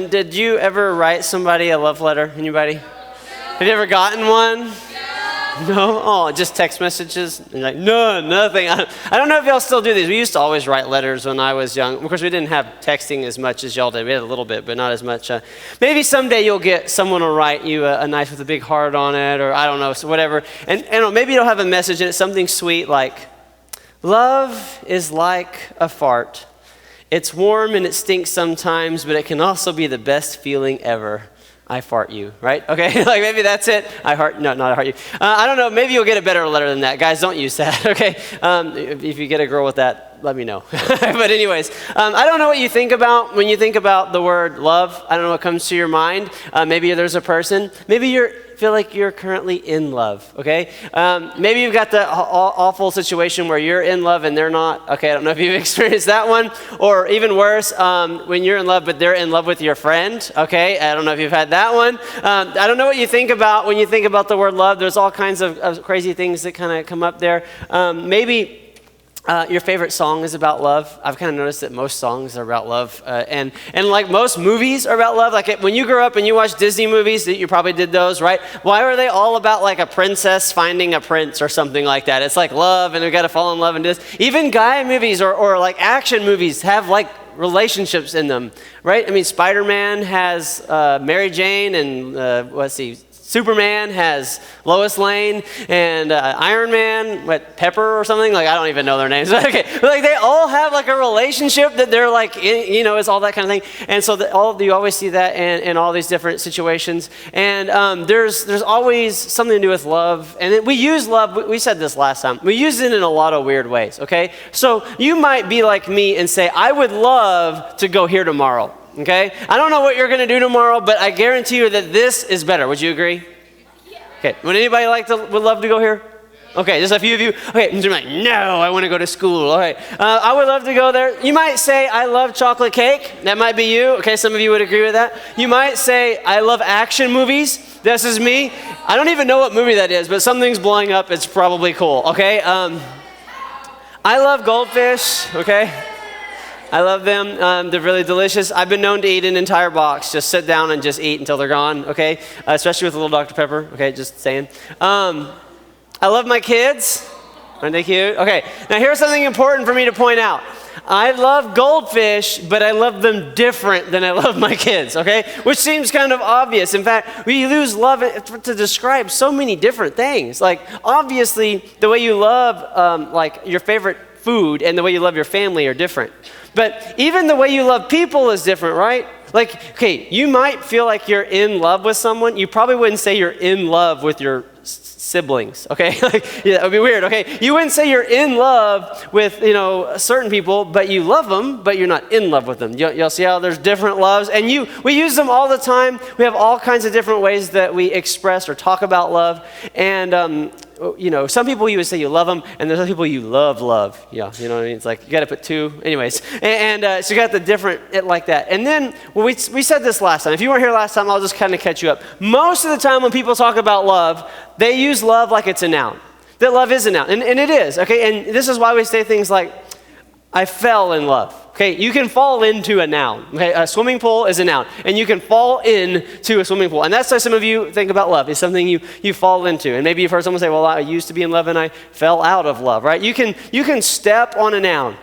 Did you ever write somebody a love letter? Anybody? Have you ever gotten one? No? Oh, just text messages? And like, no, nothing. I don't know if y'all still do these. We used to always write letters when I was young. Of course, we didn't have texting as much as y'all did. We had a little bit, but not as much. Maybe someday you'll get someone to write you a knife with a big heart on it, or I don't know, so whatever. And maybe you'll have a message in it, something sweet like, love is like a fart. It's warm and it stinks sometimes, but it can also be the best feeling ever. I fart you, right? Okay, like maybe that's it. I heart you. I don't know, maybe you'll get a better letter than that. Guys, don't use that, okay? If you get a girl with that, let me know. But anyways, I don't know what you think about when you think about the word love. I don't know what comes to your mind. Maybe there's a person. Maybe you feel like you're currently in love, okay? Maybe you've got the awful situation where you're in love and they're not. Okay, I don't know if you've experienced that one. Or even worse, when you're in love but they're in love with your friend, okay? I don't know if you've had that one. I don't know what you think about when you think about the word love. There's all kinds of crazy things that kind of come up there. Maybe your favorite song is about love. I've kind of noticed that most songs are about love. And like most movies are about love. Like when you grew up and you watched Disney movies, you probably did those, right? Why are they all about like a princess finding a prince or something like that? It's like love and we got to fall in love and do this. Even guy movies or like action movies have like relationships in them, right? I mean, Spider-Man has Mary Jane and Superman has Lois Lane, and Iron Man, Pepper or something? Like, I don't even know their names. Okay, but like they all have like a relationship that they're like, it's all that kind of thing. And so you always see that in all these different situations. And there's always something to do with love. And we use love, we said this last time, we use it in a lot of weird ways, okay? So you might be like me and say, I would love to go here tomorrow. Okay? I don't know what you're going to do tomorrow, but I guarantee you that this is better. Would you agree? Yeah. Okay. Would anybody would love to go here? Okay, just a few of you. Okay, and you're like, no, I want to go to school. All right. I would love to go there. You might say, I love chocolate cake. That might be you. Okay, some of you would agree with that. You might say, I love action movies. This is me. I don't even know what movie that is, but something's blowing up. It's probably cool. Okay? I love goldfish. Okay? I love them. They're really delicious. I've been known to eat an entire box. Just sit down and just eat until they're gone, okay? Especially with a little Dr. Pepper, okay? Just saying. I love my kids. Aren't they cute? Okay, now here's something important for me to point out. I love goldfish, but I love them different than I love my kids, okay? Which seems kind of obvious. In fact, we use love to describe so many different things. Like, obviously, the way you love, like, your favorite food and the way you love your family are different. But even the way you love people is different, right? Like, okay, you might feel like you're in love with someone. You probably wouldn't say you're in love with your siblings, okay? Yeah, that would be weird, okay? You wouldn't say you're in love with, certain people, but you love them, but you're not in love with them. You'll see how there's different loves, and we use them all the time. We have all kinds of different ways that we express or talk about love, and some people you would say you love them, and there's other people you love. Yeah, you know what I mean? It's like, you got to put two. Anyways, and so you got the different, it like that. And then, we said this last time. If you weren't here last time, I'll just kind of catch you up. Most of the time when people talk about love, they use love like it's a noun. That love is a noun, and it is, okay? And this is why we say things like, I fell in love. Okay, you can fall into a noun. Okay, a swimming pool is a noun, and you can fall into a swimming pool. And that's how some of you think about love. It's something you fall into. And maybe you've heard someone say, well, I used to be in love and I fell out of love, right? You can step on a noun.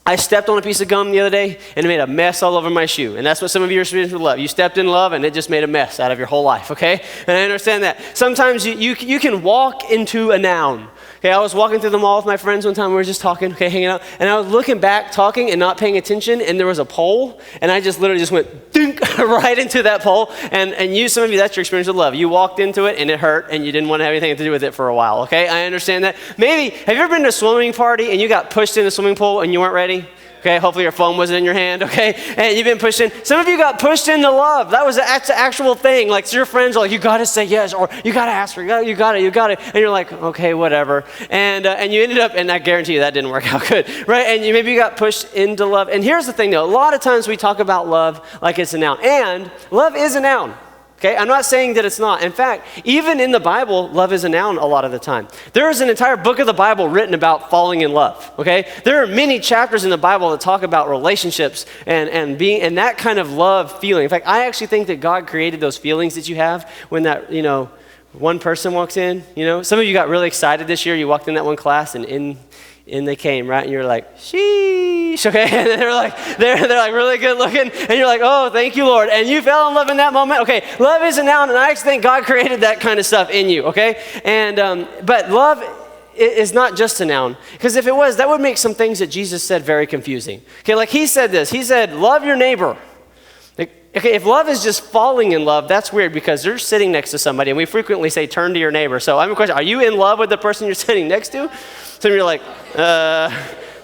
I stepped on a piece of gum the other day and it made a mess all over my shoe. And that's what some of you are experiencing with love. You stepped in love and it just made a mess out of your whole life, okay? And I understand that. Sometimes you can walk into a noun. Okay, I was walking through the mall with my friends one time. We were just talking, okay, hanging out. And I was looking back, talking and not paying attention. And there was a pole. And I just literally just went dink right into that pole. And some of you, that's your experience with love. You walked into it and it hurt and you didn't want to have anything to do with it for a while, okay? I understand that. Maybe, have you ever been to a swimming party and you got pushed in the swimming pool and you weren't ready? Okay, hopefully your phone wasn't in your hand, okay? And you've been pushed in. Some of you got pushed into love. That's an actual thing. Like, so your friends are like, you got to say yes, or you got to ask her, you got it. And you're like, okay, whatever. And you ended up, and I guarantee you that didn't work out good, right? And maybe you got pushed into love. And here's the thing, though. A lot of times we talk about love like it's a noun. And love is a noun. Okay, I'm not saying that it's not. In fact, even in the Bible, love is a noun a lot of the time. There is an entire book of the Bible written about falling in love, okay? There are many chapters in the Bible that talk about relationships and being and that kind of love feeling. In fact, I actually think that God created those feelings that you have when that, one person walks in, Some of you got really excited this year. You walked in that one class and in they came, right? And you're like, sheesh, okay? And they're like really good looking. And you're like, oh, thank you, Lord. And you fell in love in that moment. Okay, love is a noun, and I actually think God created that kind of stuff in you, okay? And but love is not just a noun. Because if it was, that would make some things that Jesus said very confusing. Okay, like he said this. He said, love your neighbor. Okay, if love is just falling in love, that's weird because you're sitting next to somebody, and we frequently say, turn to your neighbor. So I have a question. Are you in love with the person you're sitting next to? Some of you are like,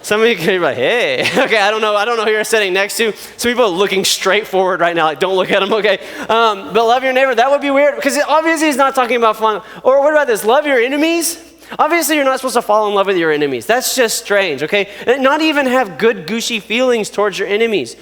some of you can be like, hey. Okay, I don't know who you're sitting next to. Some people are looking straight forward right now, like, don't look at them, okay? But love your neighbor, that would be weird because obviously he's not talking about falling. Or what about this? Love your enemies? Obviously, you're not supposed to fall in love with your enemies. That's just strange, okay? And not even have good, gushy feelings towards your enemies.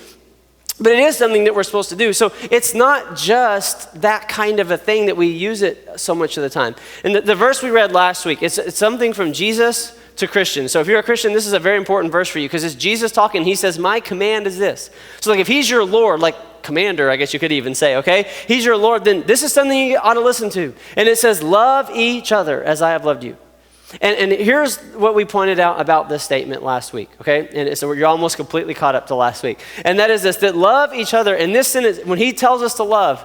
But it is something that we're supposed to do. So it's not just that kind of a thing that we use it so much of the time. And the verse we read last week, it's something from Jesus to Christians. So if you're a Christian, this is a very important verse for you because it's Jesus talking. He says, my command is this. So like if he's your Lord, like commander, I guess you could even say, okay? He's your Lord, then this is something you ought to listen to. And it says, love each other as I have loved you. And here's what we pointed out about this statement last week, okay? And so you're almost completely caught up to last week. And that is this, that love each other, in this sentence, when he tells us to love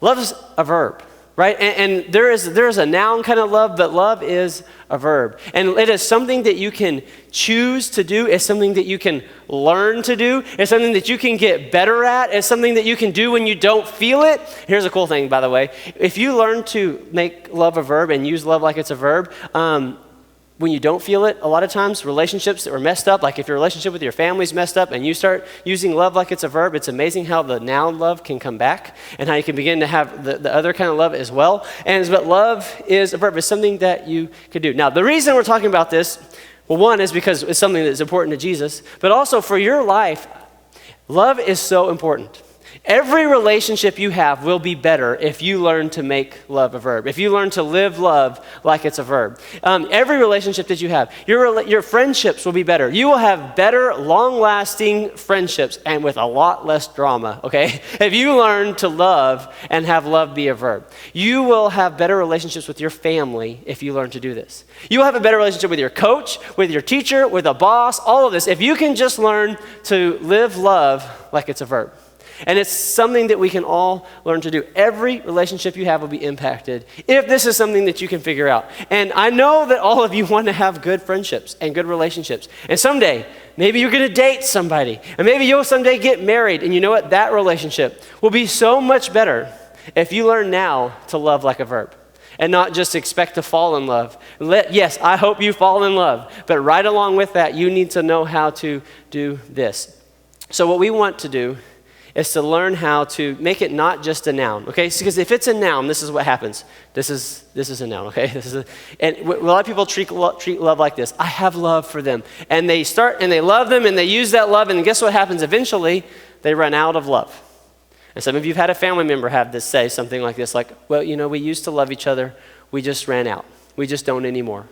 is a verb, right? And there is a noun kind of love, but love is a verb. And it is something that you can choose to do. It's something that you can learn to do. It's something that you can get better at. It's something that you can do when you don't feel it. Here's a cool thing, by the way. If you learn to make love a verb and use love like it's a verb, when you don't feel it, a lot of times relationships that are messed up, like if your relationship with your family's messed up and you start using love like it's a verb, it's amazing how the noun love can come back and how you can begin to have the other kind of love as well. But love is a verb. It's something that you could do. Now, the reason we're talking about this, well, one is because it's something that's important to Jesus, but also for your life, love is so important. Every relationship you have will be better if you learn to make love a verb. If you learn to live love like it's a verb. Every relationship that you have, your friendships will be better. You will have better, long-lasting friendships and with a lot less drama, okay? If you learn to love and have love be a verb. You will have better relationships with your family if you learn to do this. You'll have a better relationship with your coach, with your teacher, with a boss, all of this. If you can just learn to live love like it's a verb. And it's something that we can all learn to do. Every relationship you have will be impacted if this is something that you can figure out. And I know that all of you want to have good friendships and good relationships. And someday, maybe you're going to date somebody. And maybe you'll someday get married. And you know what? That relationship will be so much better if you learn now to love like a verb. And not just expect to fall in love. Yes, I hope you fall in love. But right along with that, you need to know how to do this. So what we want to do is to learn how to make it not just a noun, okay? Because if it's a noun, this is what happens. This is a noun, okay? And a lot of people treat love like this. I have love for them. And they start, and they love them, and they use that love, and guess what happens? Eventually, they run out of love. And some of you have had a family member have this say something like this, like, well, we used to love each other. We just ran out. We just don't anymore.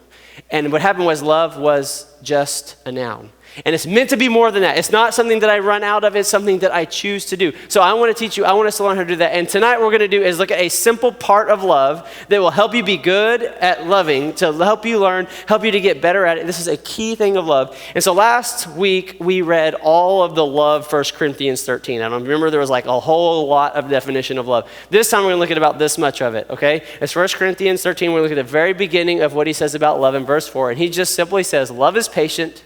And what happened was love was just a noun. And it's meant to be more than that. It's not something that I run out of. It's something that I choose to do. So I want to teach you. I want us to learn how to do that. And tonight what we're going to do is look at a simple part of love that will help you be good at loving, to help you learn, help you to get better at it. This is a key thing of love. And so last week we read all of the love 1 Corinthians 13. I don't remember, there was like a whole lot of definition of love. This time we're going to look at about this much of it, okay? It's 1 Corinthians 13. We're going to look at the very beginning of what he says about love in verse 4. And he just simply says, love is patient.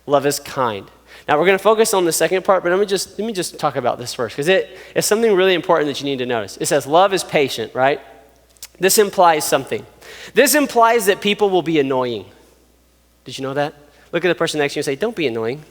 Love is kind. Now we're going to focus on the second part, but let me just talk about this first, because it's something really important that you need to notice. It says love is patient, right? This implies something. This implies that people will be annoying. Did you know that? Look at the person next to you and say, don't be annoying.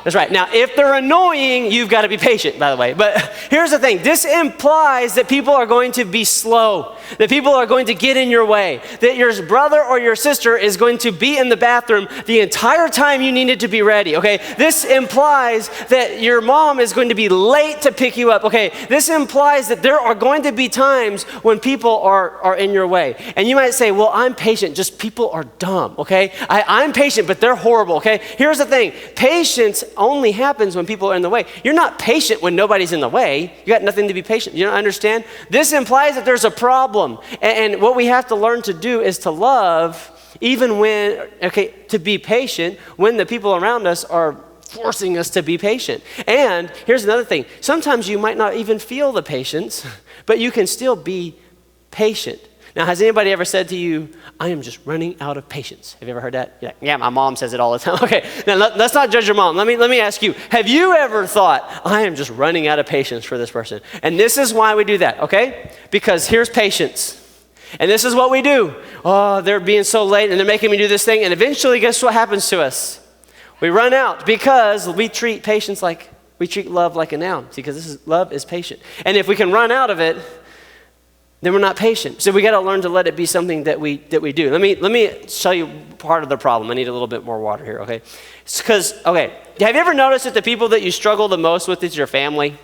That's right. Now, if they're annoying, you've got to be patient, by the way. But here's the thing. This implies that people are going to be slow, that people are going to get in your way, that your brother or your sister is going to be in the bathroom the entire time you needed to be ready, okay? This implies that your mom is going to be late to pick you up, okay? This implies that there are going to be times when people are in your way. And you might say, well, I'm patient, just people are dumb, okay? I'm patient, but they're horrible, okay? Here's the thing. Patience only happens when people are in the way. You're not patient when nobody's in the way. You got nothing to be patient. You don't understand? This implies that there's a problem. And what we have to learn to do is to love even when, to be patient when the people around us are forcing us to be patient. And here's another thing. Sometimes you might not even feel the patience, but you can still be patient. Now, has anybody ever said to you, I am just running out of patience? Have you ever heard that? You're like, yeah, my mom says it all the time. Okay, now let's not judge your mom. Let me ask you, have you ever thought, I am just running out of patience for this person? And this is why we do that, okay? Because here's patience. And this is what we do. Oh, they're being so late and they're making me do this thing. And eventually, guess what happens to us? We run out because we treat love like a noun. See, because love is patient. And if we can run out of it, then we're not patient. So we got to learn to let it be something that we do. Let me show you part of the problem. I need a little bit more water here, okay? Have you ever noticed that the people that you struggle the most with is your family?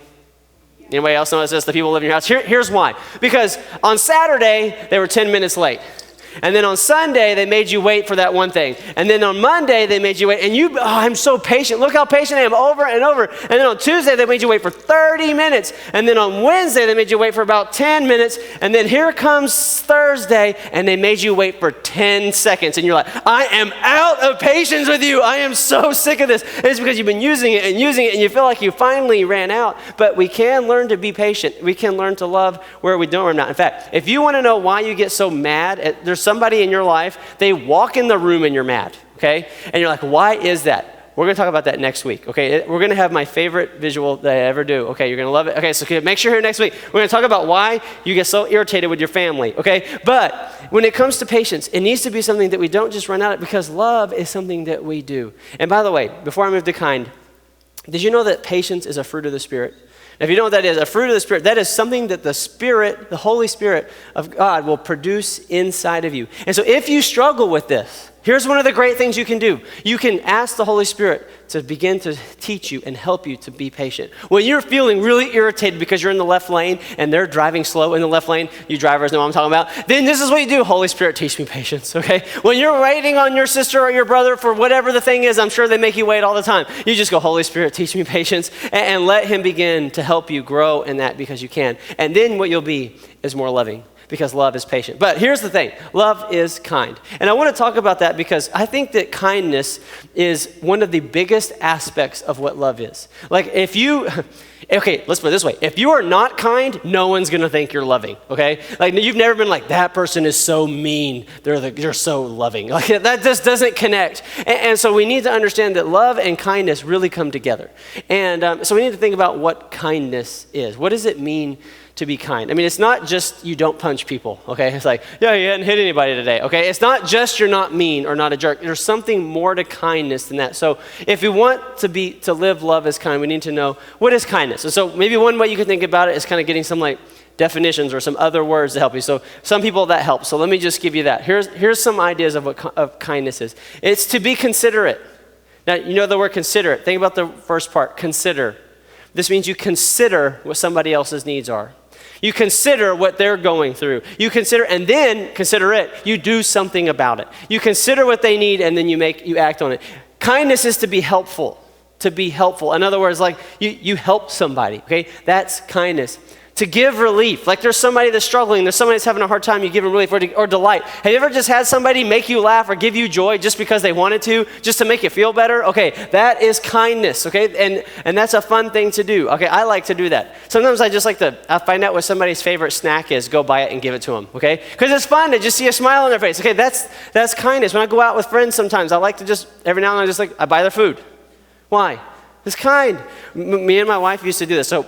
Anybody else notice this? The people who live in your house? Here's why. Because on Saturday, they were 10 minutes late. And then on Sunday, they made you wait for that one thing. And then on Monday, they made you wait. And I'm so patient. Look how patient I am over and over. And then on Tuesday, they made you wait for 30 minutes. And then on Wednesday, they made you wait for about 10 minutes. And then here comes Thursday, and they made you wait for 10 seconds. And you're like, I am out of patience with you. I am so sick of this. And it's because you've been using it, and you feel like you finally ran out. But we can learn to be patient. We can learn to love where we don't or not. In fact, if you want to know why you get so mad, there's somebody in your life, they walk in the room and you're mad, okay? And you're like, why is that? We're going to talk about that next week, okay? We're going to have my favorite visual that I ever do, okay? You're going to love it. Okay, so make sure you're here next week. We're going to talk about why you get so irritated with your family, okay? But when it comes to patience, it needs to be something that we don't just run out of, because love is something that we do. And by the way, before I move to kind, did you know that patience is a fruit of the Spirit? If you know what that is, a fruit of the Spirit, that is something that the Spirit, the Holy Spirit of God will produce inside of you. And so if you struggle with this, here's one of the great things you can do. You can ask the Holy Spirit to begin to teach you and help you to be patient. When you're feeling really irritated because you're in the left lane and they're driving slow in the left lane, you drivers know what I'm talking about, then this is what you do. Holy Spirit, teach me patience, okay? When you're waiting on your sister or your brother for whatever the thing is, I'm sure they make you wait all the time. You just go, Holy Spirit, teach me patience, and let him begin to help you grow in that, because you can. And then what you'll be is more loving, because love is patient. But here's the thing. Love is kind. And I want to talk about that because I think that kindness is one of the biggest aspects of what love is. Like let's put it this way. If you are not kind, no one's going to think you're loving, okay? Like you've never been like, that person is so mean. They're so loving. Like that just doesn't connect. And so we need to understand that love and kindness really come together. And so we need to think about what kindness is. What does it mean to be kind? I mean, it's not just you don't punch people, okay? It's like, yeah, you hadn't hit anybody today, okay? It's not just you're not mean or not a jerk. There's something more to kindness than that. So if we want to live love as kind, we need to know, what is kindness? And so maybe one way you can think about it is kind of getting some like definitions or some other words to help you. So some people that help. So let me just give you that. Here's some ideas of what kindness is. It's to be considerate. Now, you know the word considerate. Think about the first part, consider. This means you consider what somebody else's needs are. You consider what they're going through. You consider, and then consider it. You do something about it. You consider what they need, and then you act on it. Kindness is to be helpful. To be helpful. In other words, like you help somebody, okay? That's kindness. To give relief. Like there's somebody that's struggling, there's somebody that's having a hard time, you give them relief or delight. Have you ever just had somebody make you laugh or give you joy just because they wanted to, just to make you feel better? Okay, that is kindness, okay? And that's a fun thing to do. Okay, I like to do that. Sometimes I find out what somebody's favorite snack is, go buy it and give it to them, okay? Because it's fun to just see a smile on their face. Okay, that's kindness. When I go out with friends sometimes, I like to just, every now and then, I buy their food. Why? It's kind. Me and my wife used to do this. So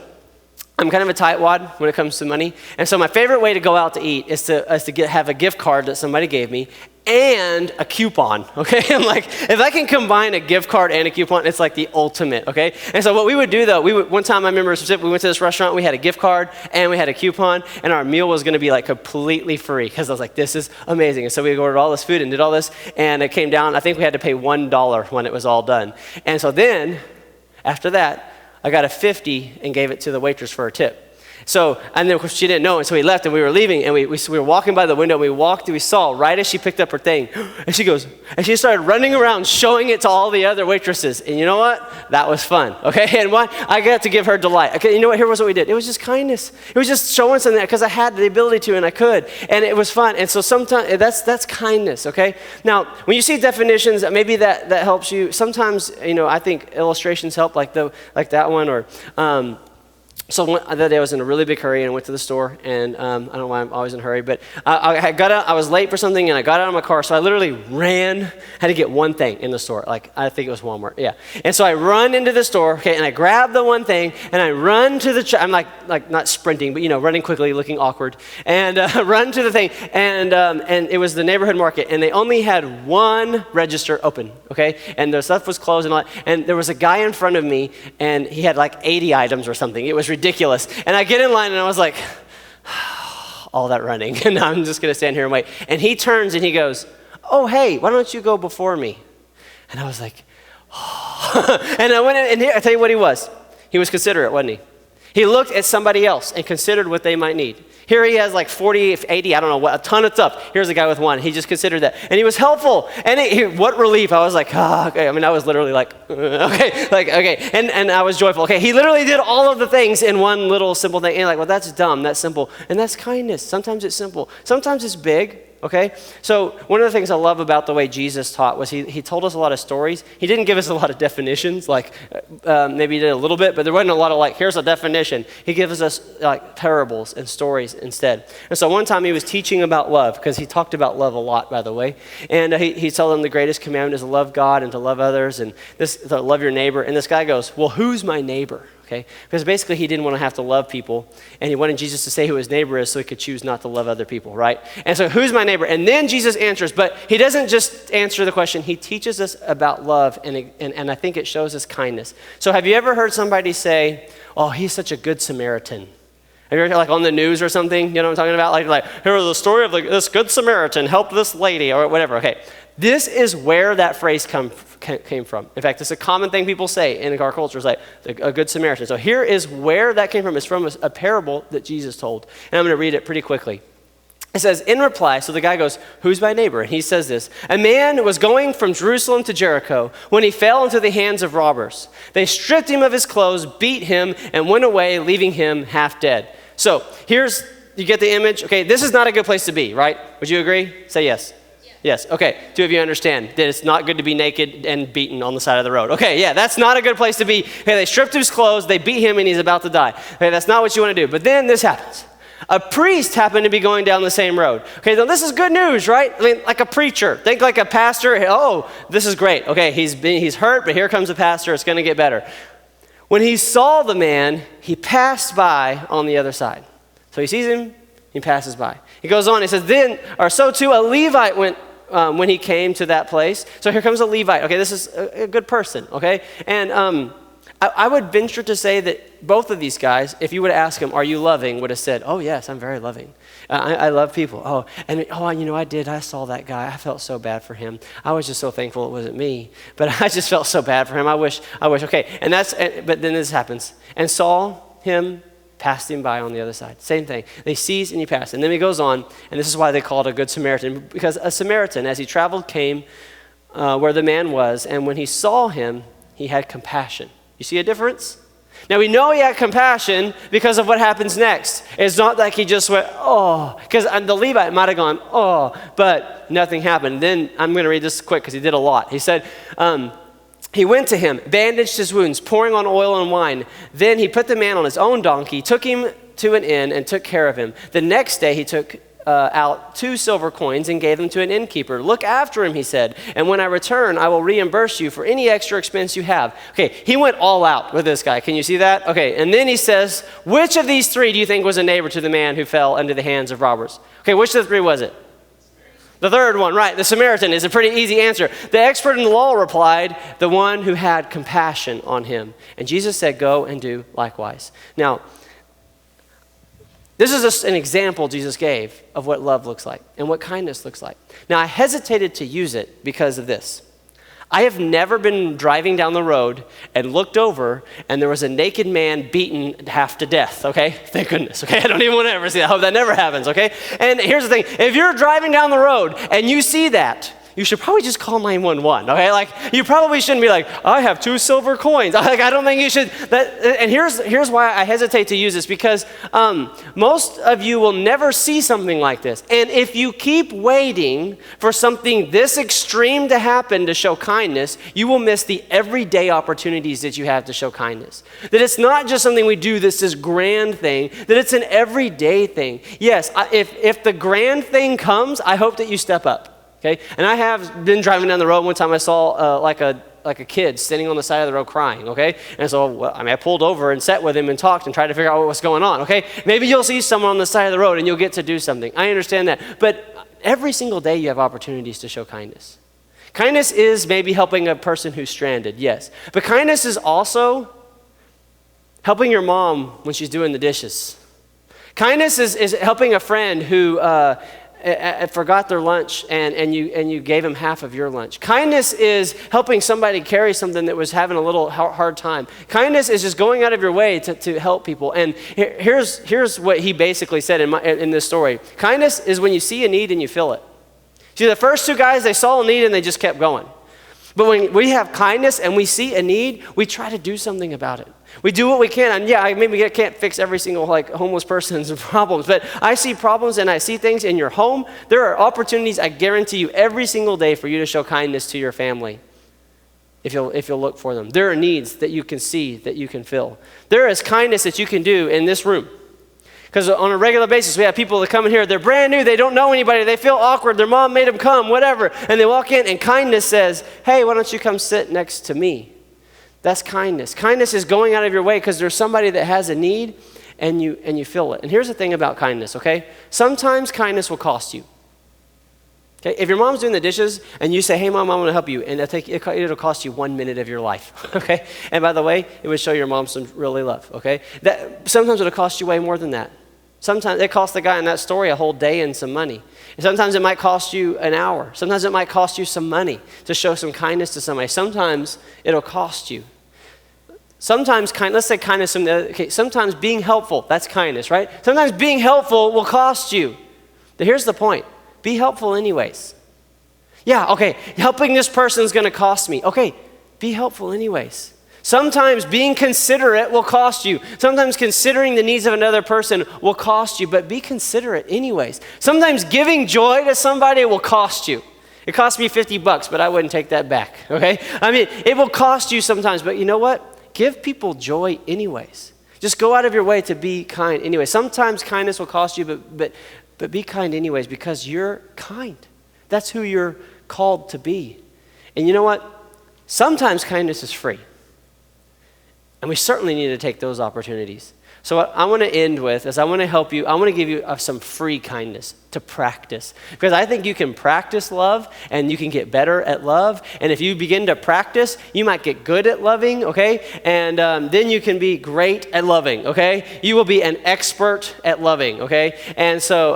I'm kind of a tightwad when it comes to money. And so my favorite way to go out to eat is to have a gift card that somebody gave me and a coupon, okay? I'm like, if I can combine a gift card and a coupon, it's like the ultimate, okay? And so what we would do though, one time I remember we went to this restaurant, we had a gift card and we had a coupon, and our meal was gonna be like completely free, because I was like, this is amazing. And so we ordered all this food and did all this, and it came down, I think we had to pay $1 when it was all done. And so then, after that, I got a 50 and gave it to the waitress for a tip. So, and then of course she didn't know, and so we left and we were leaving, and we were walking by the window, and we saw right as she picked up her thing, and she goes, and she started running around showing it to all the other waitresses. And you know what? That was fun, okay? And I got to give her delight. Okay, you know what? Here was what we did. It was just kindness. It was just showing something because I had the ability to and I could, and it was fun. And so sometimes that's kindness, okay? Now, when you see definitions, maybe that helps you. Sometimes, I think illustrations help, like that one, or so the other day I was in a really big hurry and went to the store, and I don't know why I'm always in a hurry, but I got out, I was late for something, and I got out of my car, so I literally had to get one thing in the store, like I think it was Walmart, yeah. And so I run into the store, okay, and I grab the one thing, and I run to I'm like not sprinting, but running quickly, looking awkward, and run to the thing, and it was the neighborhood market, and they only had one register open, okay, and the stuff was closed and all that, and there was a guy in front of me, and he had like 80 items or something. It was ridiculous. And I get in line and I was like, all that running, and I'm just gonna stand here and wait. And he turns and he goes, oh, hey, why don't you go before me? And I was like, oh. And I went in, and I tell you what he was. He was considerate, wasn't he? He looked at somebody else and considered what they might need. Here he has like 40, 80, I don't know what, a ton of stuff. Here's a guy with one. He just considered that. And he was helpful. And what relief. I was like, okay. I mean, I was literally like, okay. And I was joyful. Okay, he literally did all of the things in one little simple thing. And like, well, that's dumb, that's simple. And that's kindness. Sometimes it's simple. Sometimes it's big. Okay, so one of the things I love about the way Jesus taught was he told us a lot of stories. He didn't give us a lot of definitions, like maybe he did a little bit, but there wasn't a lot of like, here's a definition. He gives us like parables and stories instead. And so one time he was teaching about love, because he talked about love a lot, by the way. And he told them the greatest commandment is to love God and to love others, and to love your neighbor. And this guy goes, well, who's my neighbor? Okay, because basically he didn't want to have to love people, and he wanted Jesus to say who his neighbor is so he could choose not to love other people, right? And so who's my neighbor? And then Jesus answers, but he doesn't just answer the question, he teaches us about love, and I think it shows us kindness. So have you ever heard somebody say, oh, he's such a good Samaritan? Have you ever, like on the news or something, you know what I'm talking about? Like here was the story of this good Samaritan helped this lady, or whatever, okay. This is where that phrase came from. In fact, it's a common thing people say in our culture, is like a good Samaritan. So here is where that came from. It's from a parable that Jesus told. And I'm going to read it pretty quickly. It says, in reply, so the guy goes, who's my neighbor? And he says this, a man was going from Jerusalem to Jericho when he fell into the hands of robbers. They stripped him of his clothes, beat him, and went away, leaving him half dead. So you get the image? Okay, this is not a good place to be, right? Would you agree? Say yes. Yes, okay, 2 of you understand that it's not good to be naked and beaten on the side of the road. Okay, yeah, that's not a good place to be. Okay, they stripped his clothes, they beat him, and he's about to die. Okay, that's not what you want to do. But then this happens. A priest happened to be going down the same road. Okay, now this is good news, right? I mean, like a preacher. Think like a pastor. Oh, this is great. Okay, he's hurt, but here comes a pastor. It's going to get better. When he saw the man, he passed by on the other side. So he sees him, he passes by. He goes on, he says, so too a Levite went when he came to that place. So here comes a Levite. Okay, this is a good person, okay? And I would venture to say that both of these guys, if you would ask them, are you loving, would have said, oh yes, I'm very loving. I love people. I saw that guy. I felt so bad for him. I was just so thankful it wasn't me. But I just felt so bad for him. I wish, okay. But then this happens. And saw him, passed him by on the other side. Same thing. They seized and he passed. And then he goes on, and this is why they call it a good Samaritan, because a Samaritan, as he traveled, came where the man was, and when he saw him, he had compassion. You see a difference? Now we know he had compassion because of what happens next. It's not like he just went, oh, because the Levite might have gone, oh, but nothing happened. Then I'm going to read this quick because he did a lot. He said, he went to him, bandaged his wounds, pouring on oil and wine. Then he put the man on his own donkey, took him to an inn, and took care of him. The next day he took out 2 silver coins and gave them to an innkeeper. Look after him, he said, and when I return, I will reimburse you for any extra expense you have. Okay, he went all out with this guy. Can you see that? Okay, and then he says, which of these 3 do you think was a neighbor to the man who fell into the hands of robbers? Okay, which of the 3 was it? The third one, right, the Samaritan is a pretty easy answer. The expert in the law replied, the one who had compassion on him. And Jesus said, go and do likewise. Now, this is just an example Jesus gave of what love looks like and what kindness looks like. Now, I hesitated to use it because of this. I have never been driving down the road and looked over and there was a naked man beaten half to death, okay? Thank goodness, okay? I don't even want to ever see that. I hope that never happens, okay? And here's the thing. If you're driving down the road and you see that, you should probably just call 911, okay? Like, you probably shouldn't be like, I have 2 silver coins. Like, I don't think you should. And here's why I hesitate to use this, because most of you will never see something like this. And if you keep waiting for something this extreme to happen to show kindness, you will miss the everyday opportunities that you have to show kindness. That it's not just something we do that's this grand thing, that it's an everyday thing. Yes, if the grand thing comes, I hope that you step up. Okay? And I have been driving down the road. One time I saw like a kid standing on the side of the road crying, okay? And so, I pulled over and sat with him and talked and tried to figure out what was going on, okay? Maybe you'll see someone on the side of the road and you'll get to do something. I understand that. But every single day you have opportunities to show kindness. Kindness is maybe helping a person who's stranded, yes. But kindness is also helping your mom when she's doing the dishes. Kindness is helping a friend who forgot their lunch and you gave them half of your lunch. Kindness is helping somebody carry something that was having a little hard time. Kindness is just going out of your way to help people. And here's what he basically said in this story. Kindness is when you see a need and you fill it. See, the first 2 guys, they saw a need and they just kept going. But when we have kindness and we see a need, we try to do something about it. We do what we can. And yeah, maybe I can't fix every single homeless person's problems, but I see problems and I see things in your home. There are opportunities, I guarantee you, every single day for you to show kindness to your family if you'll look for them. There are needs that you can see, that you can fill. There is kindness that you can do in this room. Because on a regular basis, we have people that come in here, they're brand new, they don't know anybody, they feel awkward, their mom made them come, whatever. And they walk in and kindness says, hey, why don't you come sit next to me? That's kindness. Kindness is going out of your way because there's somebody that has a need and you fill it. And here's the thing about kindness, okay? Sometimes kindness will cost you. Okay? If your mom's doing the dishes and you say, hey, Mom, I want to help you, and it'll cost you 1 minute of your life, okay? And by the way, it would show your mom some really love, okay? Sometimes it'll cost you way more than that. Sometimes it costs the guy in that story a whole day and some money. And sometimes it might cost you an hour. Sometimes it might cost you some money to show some kindness to somebody. Sometimes it'll cost you. Sometimes let's say kindness, sometimes being helpful, that's kindness, right? Sometimes being helpful will cost you. But here's the point. Be helpful anyways. Yeah, okay, helping this person is going to cost me. Okay, be helpful anyways. Sometimes being considerate will cost you. Sometimes considering the needs of another person will cost you, but be considerate anyways. Sometimes giving joy to somebody will cost you. It cost me $50, but I wouldn't take that back, okay? I mean, it will cost you sometimes, but you know what? Give people joy anyways. Just go out of your way to be kind anyway. Sometimes kindness will cost you, but be kind anyways because you're kind. That's who you're called to be. And you know what? Sometimes kindness is free. And we certainly need to take those opportunities. So what I want to end with is I want to help you. I want to give you some free kindness to practice. Because I think you can practice love and you can get better at love. And if you begin to practice, you might get good at loving, okay? And then you can be great at loving, okay? You will be an expert at loving, okay? And so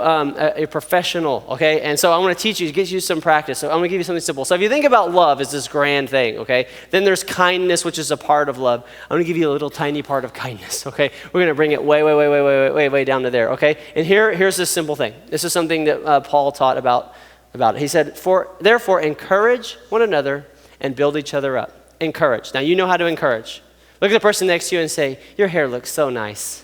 a professional, okay? And so I want to teach you, to get you some practice. So I'm going to give you something simple. So if you think about love as this grand thing, okay? Then there's kindness, which is a part of love. I'm going to give you a little tiny part of kindness, okay? We're going to bring it way down to there, okay? And here's this simple thing. This is something that Paul taught about it. He said, therefore, encourage one another and build each other up. Encourage. Now, you know how to encourage. Look at the person next to you and say, your hair looks so nice.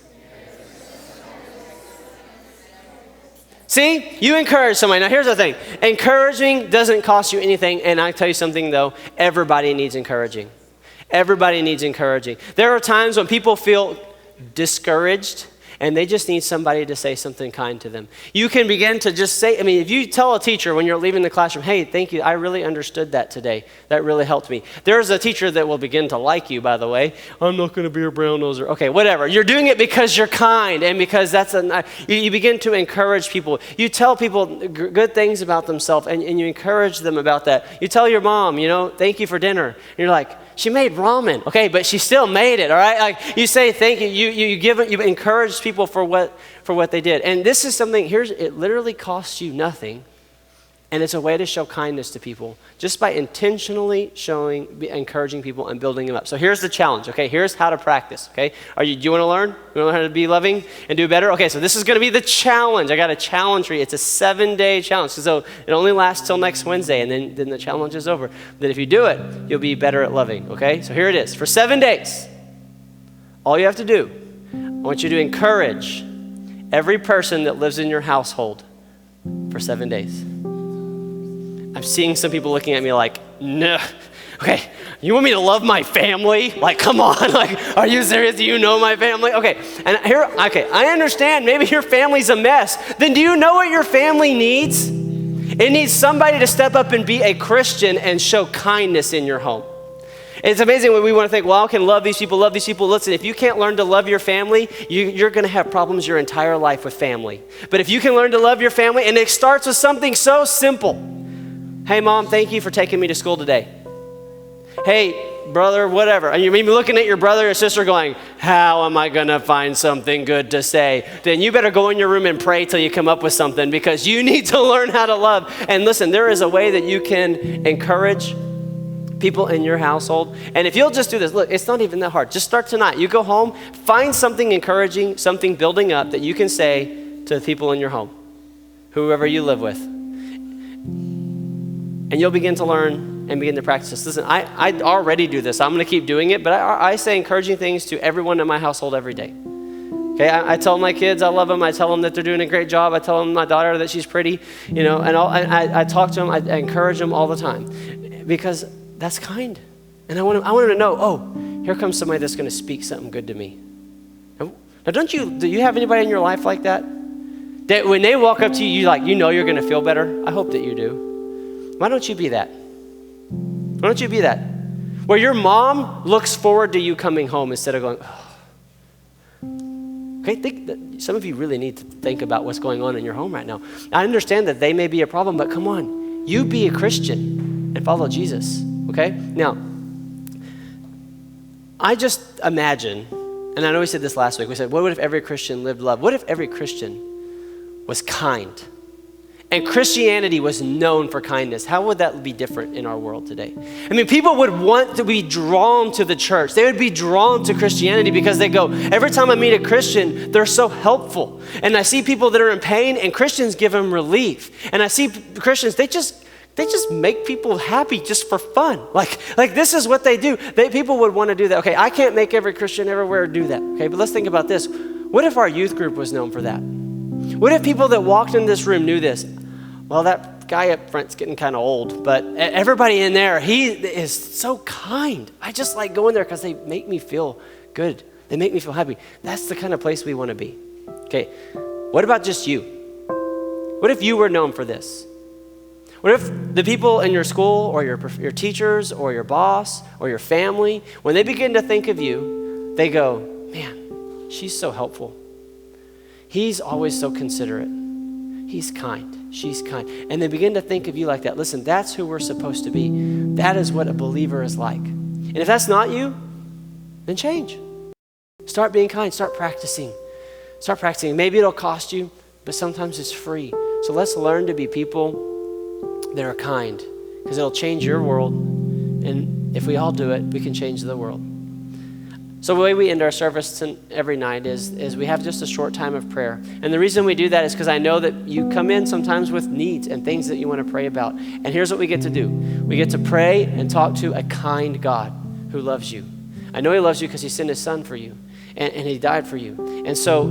See, you encourage somebody. Now, here's the thing. Encouraging doesn't cost you anything, and I tell you something, though, everybody needs encouraging. Everybody needs encouraging. There are times when people feel discouraged and they just need somebody to say something kind to them. You can begin to just say, if you tell a teacher when you're leaving the classroom, hey, thank you, I really understood that today. That really helped me. There's a teacher that will begin to like you, by the way. I'm not going to be a brown noser. Okay, whatever. You're doing it because you're kind and because you begin to encourage people. You tell people good things about themselves and you encourage them about that. You tell your mom, thank you for dinner. And you're like, she made ramen, okay, but she still made it, all right? Like you say thank you, you encourage people for what they did. And this is something, it literally costs you nothing, and it's a way to show kindness to people just by intentionally encouraging people and building them up. So here's the challenge, okay? Here's how to practice, okay? Do you want to learn? You want to learn how to be loving and do better? Okay, so this is going to be the challenge. I got a challenge for you. It's a 7-day challenge. So it only lasts till next Wednesday, and then the challenge is over. That if you do it, you'll be better at loving, okay? So here it is. For 7 days, all you have to do, I want you to encourage every person that lives in your household for 7 days. I'm seeing some people looking at me like, no, okay, you want me to love my family? Like, come on, like, are you serious? Do you know my family? Okay, I understand maybe your family's a mess. Then do you know what your family needs? It needs somebody to step up and be a Christian and show kindness in your home. It's amazing when we want to think, well, I can love these people. Listen, if you can't learn to love your family, you're going to have problems your entire life with family. But if you can learn to love your family, and it starts with something so simple. Hey, Mom, thank you for taking me to school today. Hey, brother, whatever. And you're maybe looking at your brother or sister going, how am I going to find something good to say? Then you better go in your room and pray till you come up with something, because you need to learn how to love. And listen, there is a way that you can encourage people in your household. And if you'll just do this, look, it's not even that hard. Just start tonight. You go home, find something encouraging, something building up that you can say to the people in your home, whoever you live with. And you'll begin to learn and begin to practice this. Listen, I already do this. I'm going to keep doing it, but I say encouraging things to everyone in my household every day. Okay, I tell my kids I love them. I tell them that they're doing a great job. I tell them my daughter that she's pretty, and I talk to them. I encourage them all the time because that's kind. And I want them to know, oh, here comes somebody that's going to speak something good to me. Now, do you have anybody in your life like that? That when they walk up to you, you're going to feel better? I hope that you do. Why don't you be that? Why don't you be that? Where your mom looks forward to you coming home instead of going, oh. Okay, some of you really need to think about what's going on in your home right now. I understand that they may be a problem, but come on, you be a Christian and follow Jesus, okay? Now, I just imagine, and I know we said this last week, we said, what if every Christian lived love? What if every Christian was kind? And Christianity was known for kindness. How would that be different in our world today? People would want to be drawn to the church. They would be drawn to Christianity because they go, every time I meet a Christian, they're so helpful. And I see people that are in pain, and Christians give them relief. And I see Christians, they just make people happy just for fun. Like this is what they do. People would want to do that. Okay, I can't make every Christian everywhere do that. Okay, but let's think about this. What if our youth group was known for that? What if people that walked in this room knew this? Well, that guy up front's getting kind of old, but everybody in there, he is so kind. I just like going there because they make me feel good. They make me feel happy. That's the kind of place we want to be. Okay, what about just you? What if you were known for this? What if the people in your school or your teachers or your boss or your family, when they begin to think of you, they go, man, she's so helpful. He's always so considerate. He's kind. She's kind. And they begin to think of you like that. Listen, that's who we're supposed to be. That is what a believer is like. And if that's not you, then change. Start being kind. Start practicing. Start practicing. Maybe it'll cost you, but sometimes it's free. So let's learn to be people that are kind, because it'll change your world. And if we all do it, we can change the world. So the way we end our service every night is we have just a short time of prayer. And the reason we do that is because I know that you come in sometimes with needs and things that you want to pray about. And here's what we get to do. We get to pray and talk to a kind God who loves you. I know he loves you because he sent his son for you. And he died for you. And so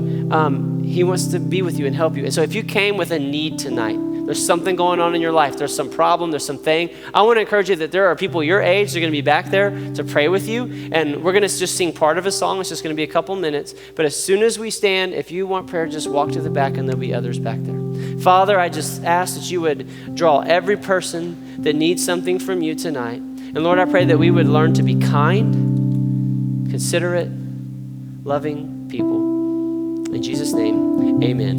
he wants to be with you and help you. And so if you came with a need tonight, There's something going on in your life. There's some problem. There's something. I want to encourage you that there are people your age that are going to be back there to pray with you. And we're going to just sing part of a song. It's just going to be a couple minutes. But as soon as we stand, if you want prayer, just walk to the back and there'll be others back there. Father, I just ask that you would draw every person that needs something from you tonight. And Lord, I pray that we would learn to be kind, considerate, loving people. In Jesus' name, amen.